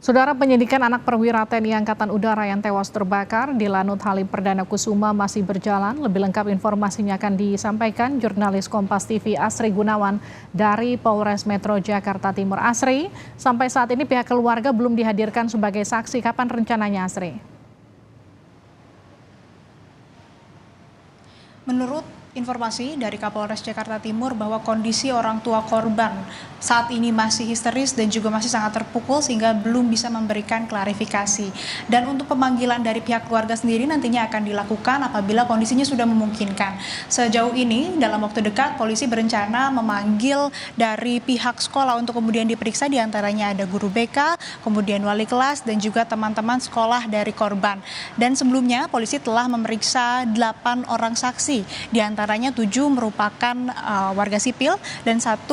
Saudara, penyidikan anak perwira TNI Angkatan Udara yang tewas terbakar di Lanut Halim Perdana Kusuma masih berjalan. Lebih lengkap informasinya akan disampaikan jurnalis Kompas TV Asri Gunawan dari Polres Metro Jakarta Timur. Asri, sampai saat ini pihak keluarga belum dihadirkan sebagai saksi. Kapan rencananya, Asri? Menurut informasi dari Kapolres Jakarta Timur bahwa kondisi orang tua korban saat ini masih histeris dan juga masih sangat terpukul sehingga belum bisa memberikan klarifikasi. Dan untuk pemanggilan dari pihak keluarga sendiri nantinya akan dilakukan apabila kondisinya sudah memungkinkan. Sejauh ini dalam waktu dekat polisi berencana memanggil dari pihak sekolah untuk kemudian diperiksa, diantaranya ada guru BK, kemudian wali kelas dan juga teman-teman sekolah dari korban. Dan sebelumnya polisi telah memeriksa 8 orang saksi, diantaranya 7 merupakan warga sipil dan 1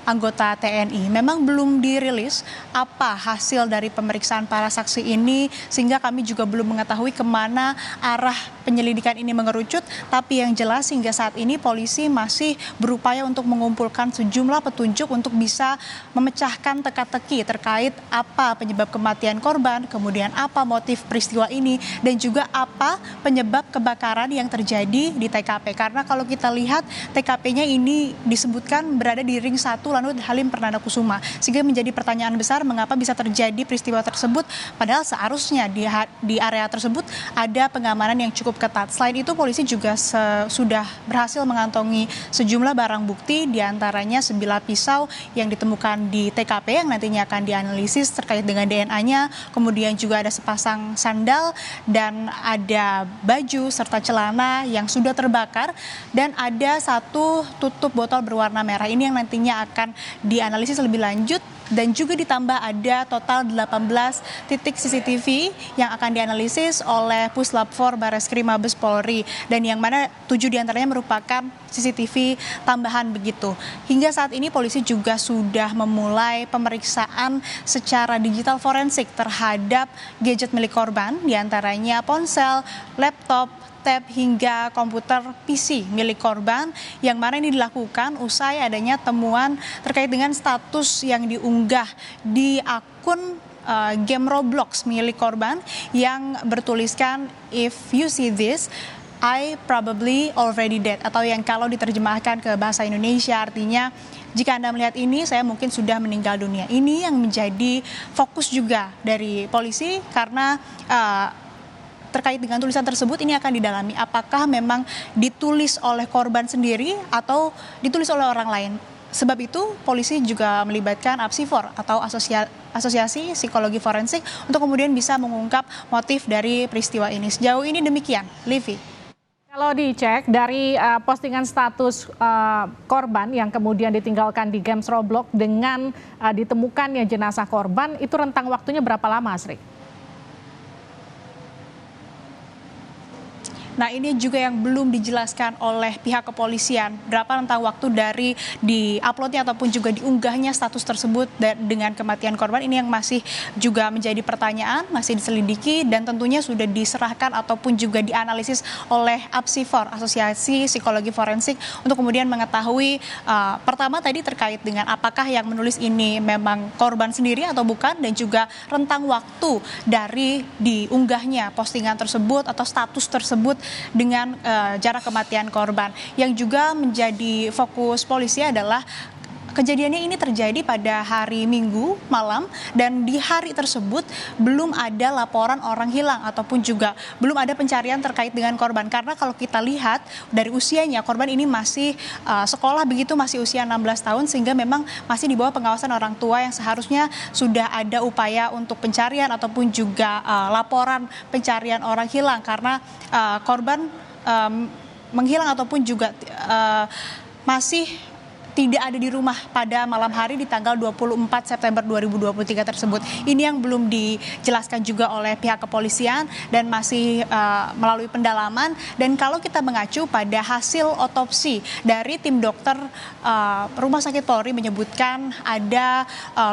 anggota TNI. Memang belum dirilis apa hasil dari pemeriksaan para saksi ini sehingga kami juga belum mengetahui kemana arah penyelidikan ini mengerucut. Tapi yang jelas hingga saat ini polisi masih berupaya untuk mengumpulkan sejumlah petunjuk untuk bisa memecahkan teka-teki terkait apa penyebab kematian korban, kemudian apa motif peristiwa ini dan juga apa penyebab kebakaran yang terjadi di TKP. Karena kalau kita lihat TKP-nya ini disebutkan berada di ring 1 Lanut Halim Perdana Kusuma, sehingga menjadi pertanyaan besar mengapa bisa terjadi peristiwa tersebut padahal seharusnya di area tersebut ada pengamanan yang cukup ketat. Selain itu polisi juga sudah berhasil mengantongi sejumlah barang bukti, diantaranya sebilah pisau yang ditemukan di TKP yang nantinya akan dianalisis terkait dengan DNA-nya, kemudian juga ada sepasang sandal dan ada baju serta celana yang sudah terbakar, dan ada 1 tutup botol berwarna merah ini yang nantinya akan dianalisis lebih lanjut. Dan juga ditambah ada total 18 titik CCTV yang akan dianalisis oleh Puslap 4 Barreskrim Mabes Polri, dan yang mana 7 diantaranya merupakan CCTV tambahan begitu. Hingga saat ini polisi juga sudah memulai pemeriksaan secara digital forensik terhadap gadget milik korban, diantaranya ponsel, laptop, tab hingga komputer PC milik korban, yang mana ini dilakukan usai adanya temuan terkait dengan status yang diunggah di akun game Roblox milik korban yang bertuliskan "If you see this, I probably already dead," atau yang kalau diterjemahkan ke bahasa Indonesia artinya jika Anda melihat ini saya mungkin sudah meninggal dunia. Ini yang menjadi fokus juga dari polisi karena terkait dengan tulisan tersebut ini akan didalami apakah memang ditulis oleh korban sendiri atau ditulis oleh orang lain. Sebab itu polisi juga melibatkan APSIFOR atau Asosiasi Psikologi Forensik untuk kemudian bisa mengungkap motif dari peristiwa ini. Sejauh ini demikian, Livi. Kalau dicek dari postingan status korban yang kemudian ditinggalkan di games Roblox dengan ditemukannya jenazah korban, itu rentang waktunya berapa lama, Asri? Nah, ini juga yang belum dijelaskan oleh pihak kepolisian. Berapa rentang waktu dari di-uploadnya ataupun juga diunggahnya status tersebut dengan kematian korban, ini yang masih juga menjadi pertanyaan, masih diselidiki dan tentunya sudah diserahkan ataupun juga dianalisis oleh APSIFOR, Asosiasi Psikologi Forensik, untuk kemudian mengetahui pertama tadi terkait dengan apakah yang menulis ini memang korban sendiri atau bukan, dan juga rentang waktu dari diunggahnya postingan tersebut atau status tersebut dengan jarak kematian korban. Yang juga menjadi fokus polisi adalah kejadiannya ini terjadi pada hari Minggu malam dan di hari tersebut belum ada laporan orang hilang ataupun juga belum ada pencarian terkait dengan korban. Karena kalau kita lihat dari usianya, korban ini masih sekolah begitu, masih usia 16 tahun sehingga memang masih di bawah pengawasan orang tua yang seharusnya sudah ada upaya untuk pencarian ataupun juga laporan pencarian orang hilang karena korban menghilang ataupun juga masih tidak ada di rumah pada malam hari di tanggal 24 September 2023 tersebut. Ini yang belum dijelaskan juga oleh pihak kepolisian dan masih melalui pendalaman. Dan kalau kita mengacu pada hasil otopsi dari tim dokter Rumah Sakit Polri menyebutkan ada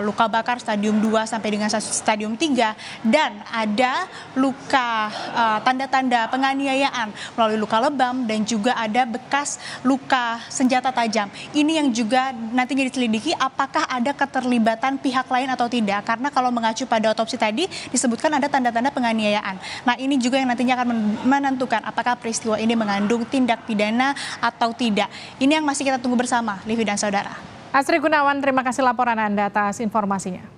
luka bakar stadium 2 sampai dengan stadium 3 dan ada luka tanda-tanda penganiayaan melalui luka lebam dan juga ada bekas luka senjata tajam. Ini yang juga nantinya diselidiki apakah ada keterlibatan pihak lain atau tidak. Karena kalau mengacu pada otopsi tadi disebutkan ada tanda-tanda penganiayaan. Nah, ini juga yang nantinya akan menentukan apakah peristiwa ini mengandung tindak pidana atau tidak. Ini yang masih kita tunggu bersama, Livi dan saudara. Asri Gunawan, terima kasih laporan Anda atas informasinya.